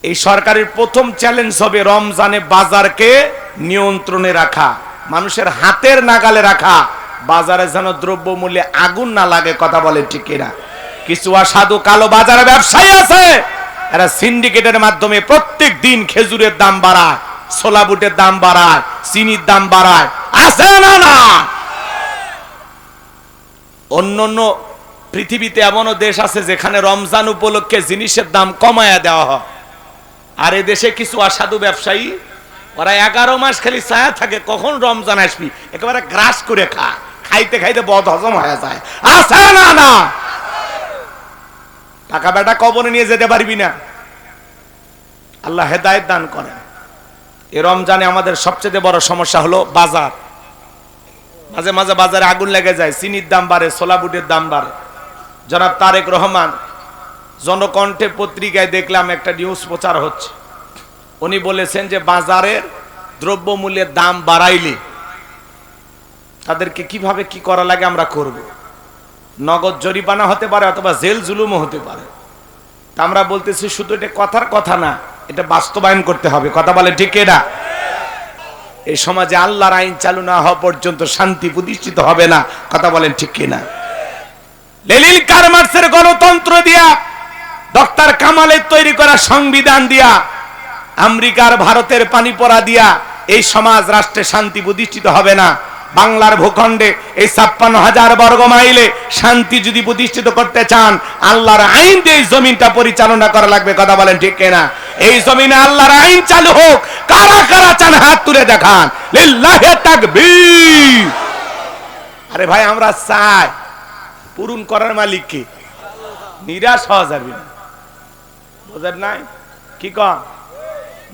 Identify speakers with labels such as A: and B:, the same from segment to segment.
A: এই সরকারের প্রথম চ্যালেঞ্জ হবে রমজানে বাজারকে নিয়ন্ত্রণে রাখা, মানুষের হাতের নাগালে রাখা, বাজারে যেন দ্রব্যমূল্যে আগুন না লাগে। কথা বলে ঠিক কিনা? কিছু অসাধু কালো বাজারে ব্যবসায়ী আছে, এরা সিন্ডিকেটের মাধ্যমে প্রত্যেক দিন খেজুরের দাম বাড়ায়, ছোলা বুটের দাম বাড়ায়, চিনির দাম বাড়ায়। আছে না? না। অন্য পৃথিবীতে এমনও দেশ আছে যেখানে রমজান উপলক্ষে জিনিসের দাম কমায়া দেওয়া হয়, আর এ দেশে কিছু অসাধু ব্যবসায়ী ওরা 11 মাস খালি ছায়া থাকে কখন রমজান আসবি, একেবারে গ্রাস করে খাইতে খাইতে বদ হজম হয়ে যায়। আছে না? না। টাকা বেটা কবরে নিয়ে যেতে পারবি না। আল্লাহ হেদায়েত দান করেন। এই রমজানে আমাদের সবচেয়ে বড় সমস্যা হলো বাজার। মাঝে মাঝে বাজারে আগুন লেগে যায়, চিনির দাম বাড়ে, ছোলা বুটের দাম বাড়ে। জনাব তারেক রহমান জনকণ্ঠে পত্রিকায় দেখলাম একটা নিউজ প্রচার হচ্ছে, উনি বলেছেন যে বাজারের দ্রব্যমূল্যের দাম বাড়াইলে তাদেরকে কিভাবে কি করা লাগে আমরা করব। নগদ জরিমানা হতে পারে অথবা জেল জুলুমও হতে পারে। তা আমরা বলতেছি শুধু এটা কথার কথা না, এটা বাস্তবায়ন করতে হবে। কথা বলে ঠিক না? এই সমাজে আল্লাহর আইন চালু না হওয়া পর্যন্ত শান্তি প্রতিষ্ঠিত হবে না। কথা বলেন ঠিক কিনা? লেনিন কার্ল মার্ক্সের গণতন্ত্র দিয়া, ডক্টর কামালের তৈরি করা সংবিধান দিয়া, আমেরিকার ভারতের পানি পড়া দিয়া এই সমাজ রাষ্ট্রে শান্তি প্রতিষ্ঠিত হবে না। বাংলার ভূখণ্ডে এই 56,000 বর্গ মাইলে শান্তি যদি প্রতিষ্ঠিত করতে চান, আল্লাহর আইন দিয়ে এই জমিনটা পরিচালনা করা লাগবে। কথা বলেন ঠিক কিনা? এই জমিনে আল্লাহর আইন চালু হোক। কারা কারা চান হাত তুলে দেখান। লিল্লাহি তাকবীর। আরে ভাই আমরা চাই, পূরণ করার মালিক কে? নিরাশ হওয়া যাবে না। বোঝেন নাই? কি কন?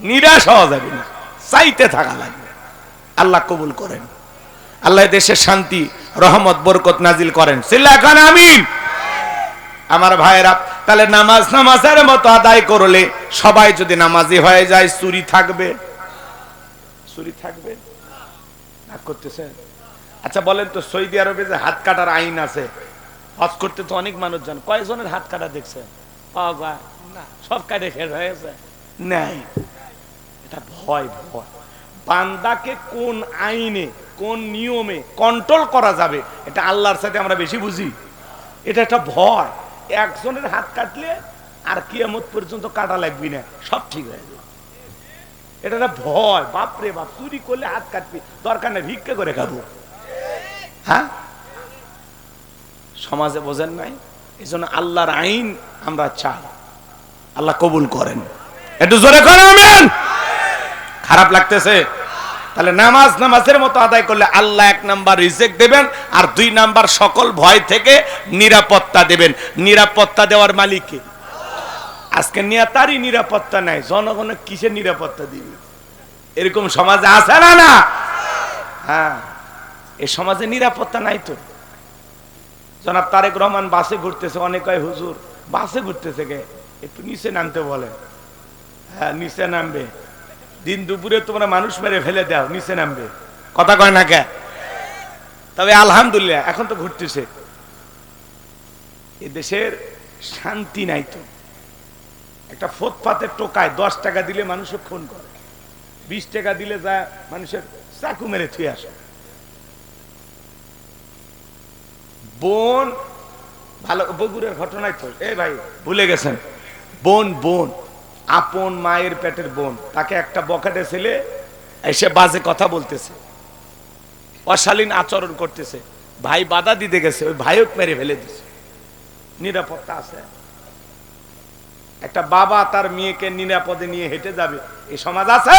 A: নিরাশ হওয়া যাবে না, চাইতে থাকা লাগবে। আল্লাহ কবুল করেন। আল্লাহ দেশে শান্তি, রহমত, বরকত নাজিল করেন। চিল্লায় খান আমিন। আমার ভাইয়েরা, তাহলে নামাজের মতো আদায় করলে সবাই যদি নামাজি হয়ে যায়, চুরি থাকবে? চুরি থাকবে না? করতেছে? আচ্ছা বলেন তো, সৌদি আরবে যে হাত কাটার আইন আছে, হজ করতে তো অনেক মানুষ যান, কয়জনের হাত কাটা দেখছে? পাওয়া যায় না, সব কাটে শেষ হয়ে গেছে। নাই, এটা ভয়। বান্দাকে কোন আইনে কোন নিয়মে কন্ট্রোল করা যাবে এটা আল্লাহর সাথে আমরা বেশি বুঝি। এটা একটা ভয়। একজনের হাত কাটলে আর কিয়ামত পর্যন্ত কাটা লাগবি না, সব ঠিক হয়ে যাবে। এটা একটা ভয়। বাপরে বাপ, চুরি করলে হাত কাটবি, দরকার নেই, ভিক্ষা করে খাবো। হ্যাঁ, সমাজে বোঝেন নাই। এই জন্য আল্লাহর আইন আমরা চাই। আল্লাহ কবুল করেন। একটু জোরে করেন আমিন। খারাপ লাগতেছে? তাহলে নামাজের মতো আদায় করলে আল্লাহ 1 নাম্বার রিজেক দেবেন, আর 2 নাম্বার সকল ভয় থেকে নিরাপত্তা দেবেন। নিরাপত্তা দেওয়ার মালিক কে? আজকে নেতারই নিরাপত্তা নাই, জনগণের কিসের নিরাপত্তা দিবে? এরকম সমাজে আছে না? না। হ্যাঁ, এই সমাজে নিরাপত্তা নাই তো। জনাব তারেক রহমান বাসে ঘুরতেছে, অনেক হয় হুজুর বাসে ঘুরতেছে কে, একটু নিচে নামতে বলে। হ্যাঁ, নিচে নামবে। দিন দুপুরে তোমরা মানুষ মেরে ফেলে দাও, নিচে নামবে। কথা কয় না কে? তবে আলহামদুলিল্লাহ এখন তো ঘুরতেছে। এই দেশের শান্তি নাই তো। একটা ফুটপাতের টোকায় 10 টাকা দিলে মানুষও খুন করে, 20 টাকা দিলে যা মানুষের চাকু মেরে থুয়ে আসে। বোন, ভালো বগুড়ের ঘটনায় তো, এই ভাই ভুলে গেছেন, বোন আপন মায়ের পেটের বোন, তাকে একটা বখাটে ছেলে এসে বাজে কথা বলতেছে, অশালীন আচরণ করতেছে, ভাই বাধা দিতে গেছে, ওই ভাইও মেরে ফেলে দিছে। নিরাপত্তা আছে? একটা বাবা তার মেয়েকে নিরাপদে নিয়ে হেঁটে যাবে, এই সমাজ আছে?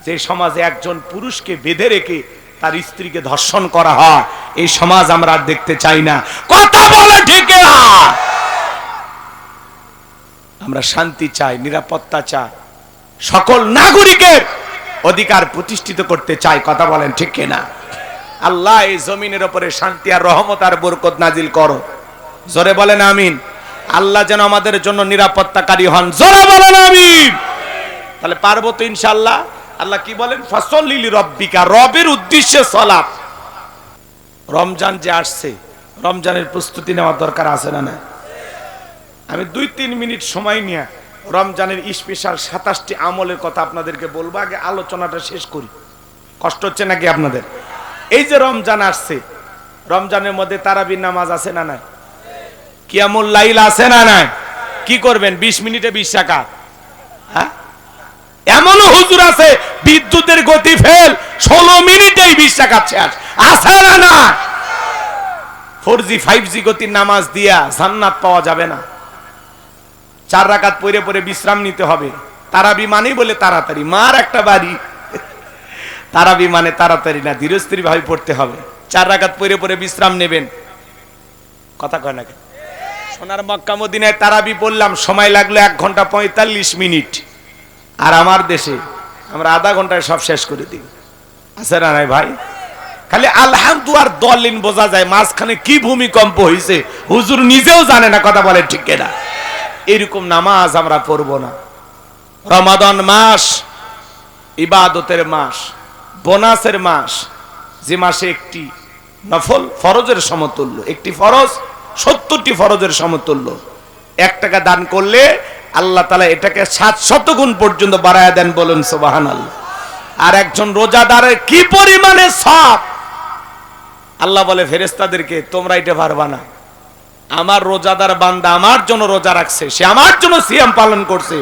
A: যে সমাজে একজন পুরুষকে বেঁধে রেখে তার স্ত্রীকে ধর্ষণ করা হয়, এই সমাজ আমরা আর দেখতে চাই না। কথা বলে ঠিক না? আমরা শান্তি চাই, নিরাপত্তা চাই, সকল নাগরিকের অধিকার প্রতিষ্ঠিত করতে চাই। কথা বলেন ঠিক কিনা? আল্লাহ এই জমিনের উপরে শান্তি আর রহমত আর বরকত নাজিল করো। জোরে বলেন আমিন। আল্লাহ যেন আমাদের জন্য নিরাপত্তাকারী হন। জোরে বলেন আমিন। তাহলে পারবো তো ইনশাআল্লাহ। আল্লাহ কি বলেন? ফাসল্লি লিরাব্বিকা, রবের উদ্দেশ্যে সালাত। রমজান যে আসছে, রমজানের প্রস্তুতি নেওয়ার দরকার আছে না? না। আমি 2-3 মিনিট সময় নিয়ে রমজানের স্পেশাল 27টি আমলের কথা আপনাদেরকে বলবো, আগে আলোচনাটা শেষ করি। কষ্ট হচ্ছে নাকি আপনাদের? এই যে রমজান আসছে, রমজানের মধ্যে তারাবির নামাজ আছে না নাই? কিয়ামুল লাইল আছে না নাই? কি করবেন? 20 মিনিটে 20 টাকা। হ্যাঁ, এমনও হুজুর আছে বিদ্যুতের গতি ফেল, 16 মিনিটেই 20 টাকা শেষ। আছে না না? 4G 5G গতির নামাজ দিয়া জান্নাত পাওয়া যাবে না। 4 রাকাত পড়ে পড়ে বিশ্রাম নিতে হবে। তারাবি মানেই বলে তাড়াতাড়ি, মার একটা বাড়ি। তারাবি মানে তাড়াতাড়ি না, ধীরস্থির ভাবে পড়তে হবে। 4 রাকাত পড়ে পড়ে বিশ্রাম নেবেন। কথা কয় না কেন? সোনার মক্কা মদিনায় তারাবি পড়লাম, সময় লাগলো 1 ঘন্টা 45 মিনিট। আর আমার দেশে আমরা আধা ঘন্টায় সব শেষ করে দিই। আছে না নাই ভাই? খালি আলহামদুলিল্লাহ দলিন বোঝা যায়, মাঝখানে কি ভূমিকম্প হয়েছে হুজুর নিজেও জানে না। কথা বলে ঠিক কিনা? এরকম নামাজ আমরা পড়ব না। রমাদান মাস ইবাদতের মাস, বোনাসের মাস, যে মাসে একটি নফল ফরজের সমতুল্য, একটি ফরজ 70টি ফরজের সমতুল্য। 1 টাকা দান করলে আল্লাহ তাআলা এটাকে 700 গুণ পর্যন্ত বাড়ায় দেন, বলুন সুবহানাল্লাহ। আর একজন রোজাদারের কি পরিমাণে সওয়াব! আল্লাহ বলে ফেরেশতাদেরকে, তোমরা এটা পারবা না। আমার রোজাদার বান্দা আমার জন্য রোজা রাখছে, সে আমার জন্য সিয়াম পালন করছে,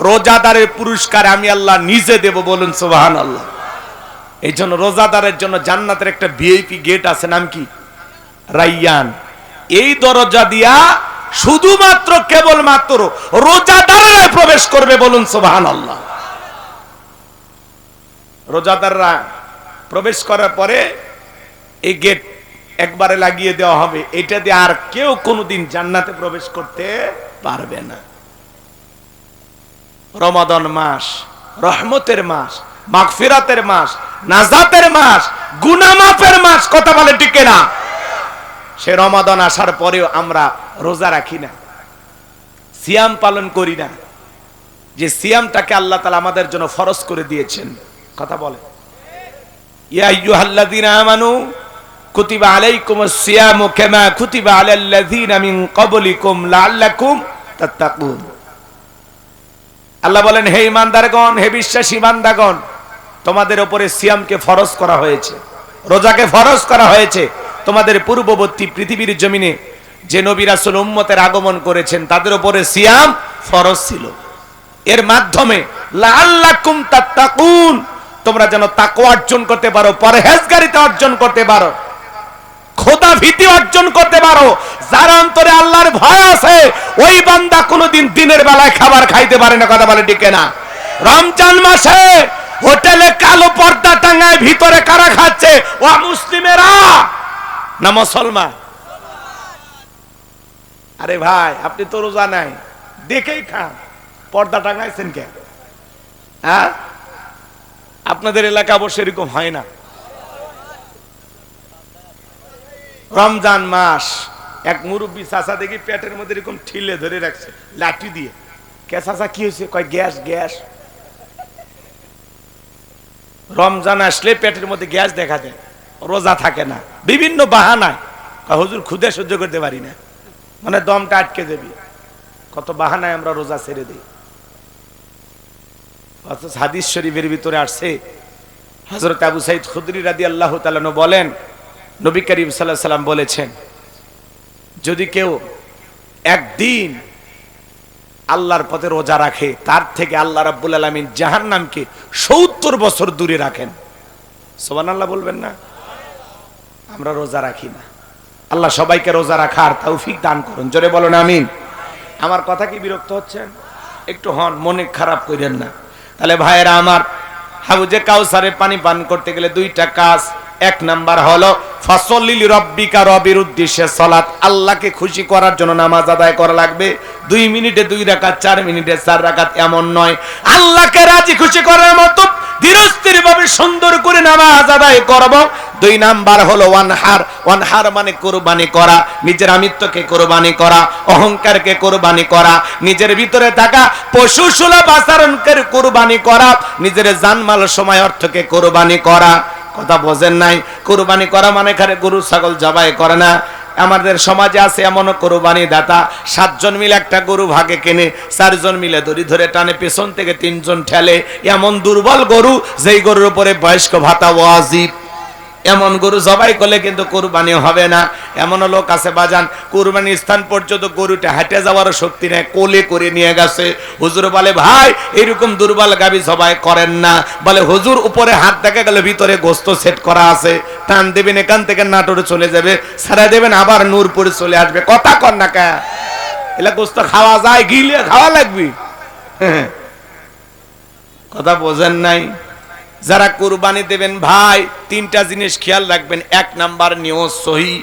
A: রোজাদারের পুরস্কার আমি আল্লাহ নিজে দেব, বলুন সুবহানাল্লাহ। এই জন্য রোজাদারের জন্য জান্নাতের একটা ভিআইপি গেট আছে, নাম কি? রাইয়ান। এই দরজা দিয়া শুধুমাত্র কেবলমাত্র রোজাদাররা প্রবেশ করবে, বলুন সুবহানাল্লাহ। রোজাদাররা প্রবেশ করার পরে এই গেট একবারে লাগিয়ে দেওয়া হবে, এটা দিয়ে আর কেউ কোনোদিন জান্নাতে প্রবেশ করতে পারবে না। রমাদান মাস রহমতের মাস, মাগফিরাতের মাস, নাজাতের মাস, গুনাহ মাফের মাস। কথা বলে ঠিক না? সে রমাদান আসার পরেও আমরা রোজা রাখি না, সিয়াম পালন করি না, যে সিয়ামটাকে আল্লাহ তাআলা আমাদের জন্য ফরজ করে দিয়েছেন। কথা বলে, ইয়া আইয়ুহাল্লাযীনা আমানু কুতিবা আলাইকুমুস সিয়ামু কামা কুতিবা আলাল্লাযীনা মিন ক্বাবলিকুম লাআল্লাকুম তাত্তাকুন। আল্লাহ বলেন, হে ঈমানদারগণ, হে বিশ্বাসী বান্দাগণ, তোমাদের উপরে সিয়ামকে ফরজ করা হয়েছে, রোজাকে ফরজ করা হয়েছে। তোমাদের পূর্ববর্তী পৃথিবীর জমিনে যে নবী রাসূল উম্মতের আগমন করেছেন তাদের উপরে সিয়াম ফরজ ছিল। এর মাধ্যমে লাআল্লাকুম তাত্তাকুন, তোমরা যেন তাকওয়া অর্জন করতে পারো, পরহেজগারিতা অর্জন করতে পারো, খোদা ভীতি অর্জন করতে পারো। যার অন্তরে আল্লাহর ভয় আছে ওই বান্দা কোনোদিন দিনের বেলায় খাবার খাইতে পারে না। কথা বলে ঠিক না? রমজান মাসে হোটেলে কালো পর্দা টাঙায় ভিতরে কারা খাচ্ছে? ও মুসলিমেরা না মুসলমান? আরে ভাই, আপনি তো রোজা নাই, দেখেই খান, পর্দা টাঙাইছেন কেন? হ্যাঁ, আপনাদের এলাকা অবশ্য এরকম হয় না। রমজান মাস এক মুরব্বী চাচা দেখি পেটের মধ্যে এরকম ঠিলে ধরে রাখছে লাঠি দিয়ে। কে চাচা, কি হয়েছে? কয় গ্যাস। গ্যাস রমজান আসলে পেটের মধ্যে গ্যাস দেখা দেয়, রোজা থাকে না, বিভিন্ন বাহানায়। হুজুর ক্ষুধা সহ্য করতে পারি না, মানে দমটা আটকে যাবি, কত বাহানায় আমরা রোজা ছেড়ে দিই। অথচ হাদিস শরীফের ভিতরে আসছে, হযরত আবু সাঈদ খুদরি রাদিয়াল্লাহু তাআলা বলেন, নবী করিম সাল্লাল্লাহু আলাইহি সাল্লাম বলেছেন, যদি কেউ একদিন আল্লাহর পথে রোজা রাখে তার থেকে আল্লাহ রাব্বুল আলামিন জাহান্নামকে 70 বছর দূরে রাখেন। সুবহানাল্লাহ বলবেন না? আমরা রোজা রাখি না। আল্লাহ সবাইকে রোজা রাখার তৌফিক দান করুন। জোরে বলুন আমিন। আমার কথা কি বিরক্ত হচ্ছেন? একটু হন, মনে খারাপ করেন না। তাহলে ভাইয়েরা আমার, হাউজে কাউসারে পানি পান করতে গেলে 2টা কাজ। 1 নাম্বার হলো ফাসল্লি লিরাব্বিকা, রবের উদ্দেশ্যে সালাত, আল্লাহকে খুশি করার জন্য নামাজ আদায় করা লাগবে। 2 মিনিটে 2 রাকাত, 4 মিনিটে 4 রাকাত, এমন নয়। আল্লাহকে রাজি খুশি করার মতো ধীরস্থির ভাবে সুন্দর করে নামাজ আদায় করব। 2 নাম্বার হলো ওয়ানহার। ওয়ানহার মানে কুরবানি করা, নিজের আমিত্বকে কুরবানি করা, অহংকারকে কুরবানি করা, নিজের ভিতরে থাকা পশু সুলভ আচরণকে কুরবানি করা, নিজের জানমাল সময় অর্থকে কুরবানি করা। কথা বোঝেন নাই? কুরবানি করা মানে খালি গরু ছাগল জবাই করে না, আমাদের সমাজে আছে এমন কোরবানি দাতা, 7 জন মিলে একটা গরু ভাগে কেনে, 4 জন মিলে দড়ি ধরে টানে, পেছন থেকে 3 জন ঠেলে। এমন দুর্বল গরু, যেই গরুর উপরে বয়স্ক ভাতা ওয়াজিব, এমন গরু জবাই করলে কিন্তু কুরবানি হবে না। এমন লোক আছে বাজান, কুরবানির স্থান পর্যন্ত গরুটা হাঁটে যাওয়ার শক্তি নেই, কোলে করে নিয়ে গেছে। হুজুর বলে ভাই এরকম দুর্বল গাবি জবাই করেন না। বলে হুজুর উপরে হাত দেখা গেলে ভিতরে গোস্ত সেট করা আছে, টান দেবেন এখান থেকে নাটোরে চলে যাবে, ছাড়া দেবেন আবার নূরপুরে চলে আসবে। কথা কর না কে, এলা গোস্ত খাওয়া যায়, গিলে খাওয়া লাগবে। কথা বোঝেন নাই? যারা কুরবানি দেবেন ভাই 3টা জিনিস খেয়াল রাখবেন। 1 নাম্বার নিয়ত সহি,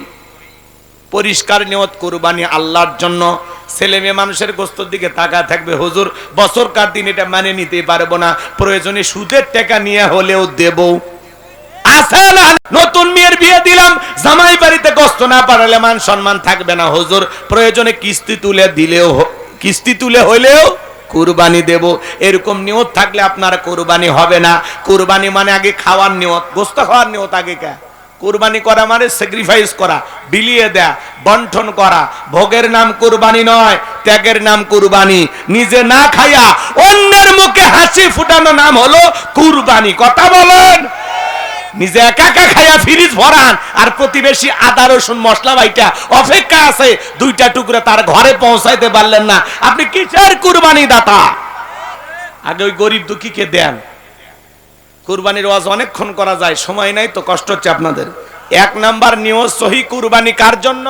A: পরিষ্কার নিয়ত, কুরবানি আল্লাহর জন্য। ছেলে মেয়ে মানুষের গোস্তের দিকে তাকায় থাকবে, হুজুর বছরকার দিন এটা মানে নিতে পারবো না, প্রয়োজনে সুদের টাকা নিয়ে হলেও দেব। আছে না? নতুন মেয়ের বিয়ে দিলাম, জামাই বাড়িতে গোস্ত না পাঠালে মান সম্মান থাকবে না, হুজুর প্রয়োজনে কিস্তি তুলে হলেও কুরবানি দেব। এরকম নিয়ত থাকলে আপনার কুরবানি হবে না। কুরবানি মানে আগে খাওয়ার নিয়ত, গোস্ত খাওয়ার নিয়ত আগে কে? কুরবানি করা মানে স্যাক্রিফাইস করা, বিলিয়ে দেয়া, বন্টন করা। ভোগের নাম কুরবানি নয়, ত্যাগের নাম কুরবানি। নিজে না খাইয়া অন্যের মুখে হাসি ফুটানো নাম হলো কুরবানি। কথা বলেন? নিজে একা একা খাইয়া ফ্রিজ ভরান, আর প্রতিবেশী আদা রসুন মশলা বাইটা অপেক্ষা আছে, 2টা টুকরা তার ঘরে পৌঁছাইতে পারলেন না, আপনি কিসের কুরবানি দাতা? আগে ওই গরিব দুঃখীকে দেন। কুরবানির ওয়াজ অনেকক্ষণ করা যায়, সময় নাই তো, কষ্ট হচ্ছে আপনাদের। 1 নাম্বার নিয়ত সহি, কুরবানি কার জন্য?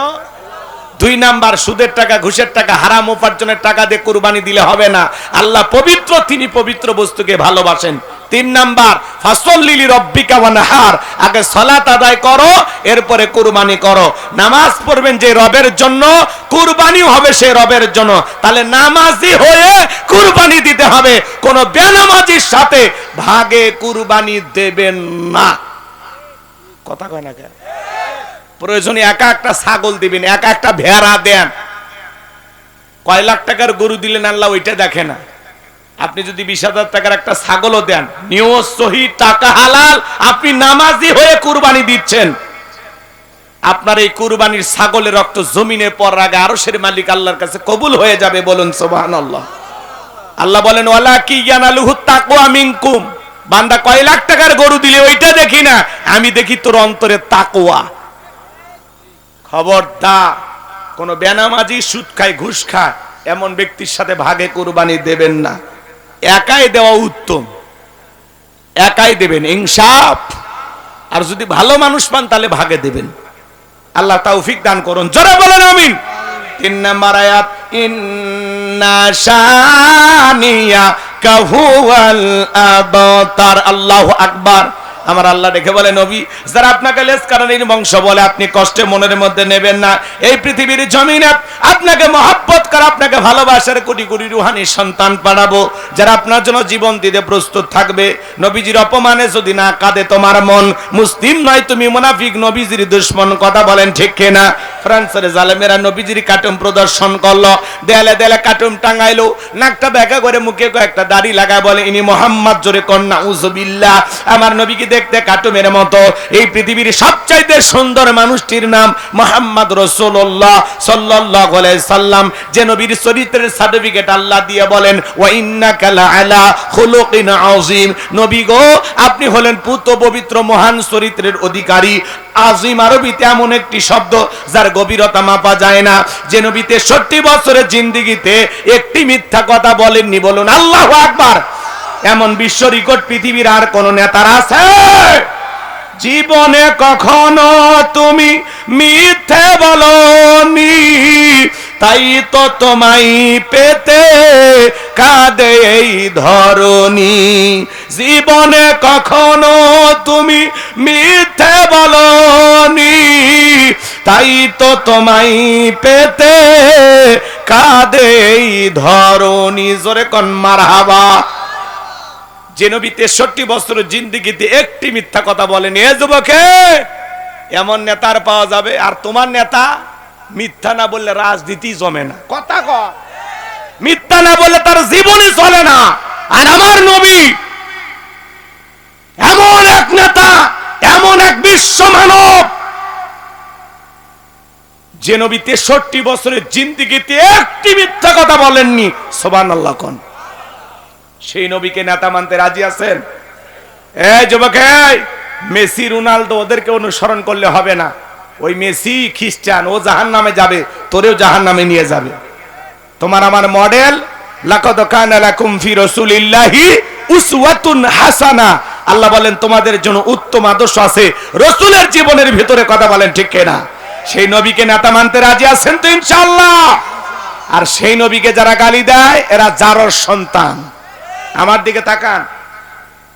A: 2 নাম্বার সুদের টাকা, ঘুষের টাকা, হারাম উপার্জনের টাকা দিয়ে কুরবানি দিলে হবে না। আল্লাহ পবিত্র, তিনি পবিত্র বস্তুকে ভালোবাসেন। 3 নাম্বার ফাসল্লি লিরাব্বিকা ওয়ানহার, আগে সালাত আদায় করো, এরপরে কুরবানি করো। নামাজ পড়বেন যে রবের জন্য, কুরবানি হবে সে রবের জন্য। তাহলে নামাজি হয়ে কুরবানি দিতে হবে, কোন বেনামাজির সাথে ভাগে কুরবানি দেবেন না। কথা কয় না কেন? প্রয়োজনে একা একটা ছাগল দিবেন, একা একটা ভেড়া দেন। কয় লাখ টাকার গরু দিলেন আল্লাহ ওইটা দেখে না। আপনি যদি 20,000 টাকার একটা ছাগলও দেন, নিয়ত সহি, টাকা হালাল, আপনি নামাজি হয়ে কুরবানি দিচ্ছেন। আপনার এই কুরবানির ছাগলের রক্ত জমিনে পড়ার আগে আরশের মালিক আল্লাহর কাছে কবুল হয়ে যাবে। বলুন সুবহানাল্লাহ। আল্লাহ বলেন ওয়ালাকি ইয়ানালুহু তাকওয়া মিনকুম। বান্দা কয় লাখ টাকার গরু দিলে ওইটা দেখি না, আমি দেখি তোর অন্তরে তাকওয়া। খবরদার কোন বেনামাজি, সুদ খায়, ঘুষ খায় এমন ব্যক্তির সাথে ভাগে কুরবানি দেবেন না। একাই দেওয়া উত্তম, একাই দেবেন ইনসাফ। আর যদি ভালো মানুষ পান তাহলে ভাগে দেবেন। আল্লাহ তৌফিক দান করুন, জোরে বলেন আমিন। 3 নাম্বার আয়াত, ইন্না শানিয়া কাহুয়াল আবতার। আল্লাহু আকবার। আমার আল্লাহ দেখে বলে নবী, যারা আপনাকে লেসকারানির বংশ বলে আপনি কষ্টে মনের মধ্যে নেবেন না। এই পৃথিবীর জমিনে আপনাকে মহব্বত করে, আপনাকে ভালোবাসার কোটি কোটি রুহানি সন্তান পাঠাবো, যারা আপনার জন্য জীবন দিতে প্রস্তুত থাকবে। নবীজির অপমানে যদি না কাঁদে তোমার মন, মুসলিম নয় তুমি মুনাফিক, নবীজির দুশমন। কথা বলেন ঠিক কিনা? ফ্রান্সের জালেমেরা নবীজির কার্টুন প্রদর্শন করলো, দেয়ালে দেয়ালে কার্টুন টাঙাইলো, নাকটা বেঁকা করে মুখে কয়েকটা দাড়ি লাগায় বলে ইনি মোহাম্মদ, জোরে কন্যা উযুবিল্লাহ। আমার নবীকে দেখতে কার্টুনের মতো। এই পৃথিবীর সবচাইতে সুন্দর মানুষটির নাম মুহাম্মদ রাসূলুল্লাহ সাল্লাল্লাহু আলাইহি সাল্লাম। যে নবীর চরিত্রের সার্টিফিকেট আল্লাহ দিয়ে বলেন ওয়া ইন্নাকা লাআলা খুলুকিন আযীম। নবী গো আপনি হলেন পুত পবিত্র মহান চরিত্রের অধিকারী। আজিম আরবিতে এমন একটি শব্দ যার গভীরতা মাপা যায় না। যে নবী 63 বছরের জিন্দেগিতে একটি মিথ্যা কথা বলেননি। বলুন আল্লাহু আকবার। এমন বিশ্ব রেকর্ড পৃথিবীর আর কোন নেতার আছে? জীবনে কখনো তুমি মিথ্যে বলনি, তাই তো তোমায় পেতে কাঁদে এই ধরনী। জীবনে কখনো তুমি মিথ্যে বলনি, তাই তো তোমায় পেতে কাঁদে এই ধরনী। জোরে কোন মারহাবা। যে নবী 63 বছরের জিন্দেগিতে একটি মিথ্যা কথা বলেন। এ যুবকে এমন নেতার পাওয়া যাবে? আর তোমার নেতা মিথ্যা না বললে রাজনীতি জমে না। কথা কয়, মিথ্যা না বললে তার জীবনে চলে না। আর আমার নবী এমন এক নেতা, এমন এক বিশ্ব মানব, যে নবী 63 বছরের জিন্দেগিতে একটি মিথ্যা কথা বলেননি, সুবহানাল্লাহ কোন, সেই নবীকে নেতা মানতে রাজি আছেন? এই যুবক, এই মেসি রোনালদো ওদেরকে অনুসরণ করলে হবে না। ওই মেসি খ্রিস্টান, ও জাহান্নামে যাবে, তোরেও জাহান্নামে নিয়ে যাবে। তোমার আমার মডেল, লাকাদ কানা লাকুম ফি রাসূলিল্লাহি উসওয়াতুন হাসানা। আল্লাহ বলেন তোমাদের জন্য উত্তম আদর্শ আছে রাসূলের জীবনের ভিতরে। কথা বলেন ঠিক কিনা? সেই নবীকে নেতা মানতে রাজি আছেন তো ইনশাআল্লাহ? আর সেই নবীকে যারা গালি দেয় এরা জারর সন্তান। আমার দিকে তাকান,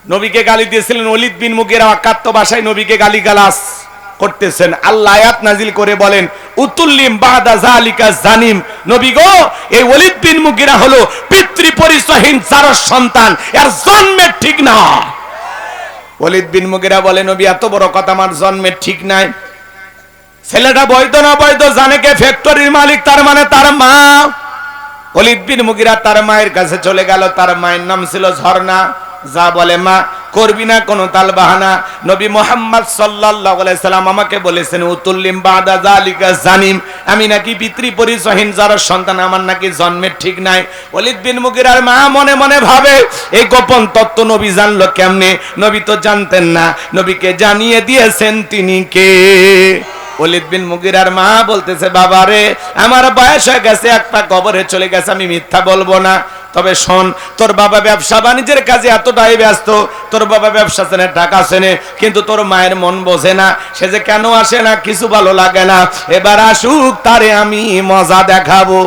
A: নবীকে গালি দিয়েছিলেন ওলীদ বিন মুগীরা, অকাত্য ভাষায় নবীকে গালিগালাজ করতেছেন। আল্লাহ আয়াত নাজিল করে বলেন উতুল্লিম বাদা যালিকা জানিম। নবী গো, এই ওলীদ বিন মুগীরা হলো পিতৃ পরিচয়হীন জারর সন্তান, এর জন্মের ঠিক না। ওলীদ বিন মুগীরা বলে নবী এত বড় কথা, আমার জন্মের ঠিক নাই। ছেলেটা বৈধ না বৈধ জানে কে? ফ্যাক্টরির মালিক, তার মানে তার মা। ওলীদ বিন মুগীরা তার মায়ের কাছে চলে গেল। তার মায়ের নাম ছিল ঝর্ণা। যা বলে মা, করবি না কোনো তাল বাহানা। নবী মুহাম্মদ সাল্লাল্লাহু আলাইহি সাল্লাম আমাকে বলেছেন উতুল্লিম বাদা যালিকা জানিম, আমি নাকি পিতৃ পরিচয়হীন জারর সন্তান, আমার নাকি জন্মের ঠিক নাই। ওলীদ বিন মুগীরার মা মনে মনে ভাবে এই গোপন তত্ত্ব নবী জানলো কেমনে? নবী তো জানতেন না, নবীকে জানিয়ে দিয়েছেন তিনি কে? ওলীদ বিন মুগীরার মা বলতেছে বাবা রে, আমার বয়স হয়ে গেছে, একটা কবরে চলে গেছে, আমি মিথ্যা বলবো না। তবে শোন, তোর বাবা ব্যবসা বাণিজ্যের কাজে এতটাই ব্যস্ত, তোর বাবা ব্যবসা চেনে, টাকা চেনে, কিন্তু তোর মায়ের মন বোঝে না। সে যে কেন আসে না, কিছু ভালো লাগে না। এবার আসুক, তারে আমি মজা দেখাবো।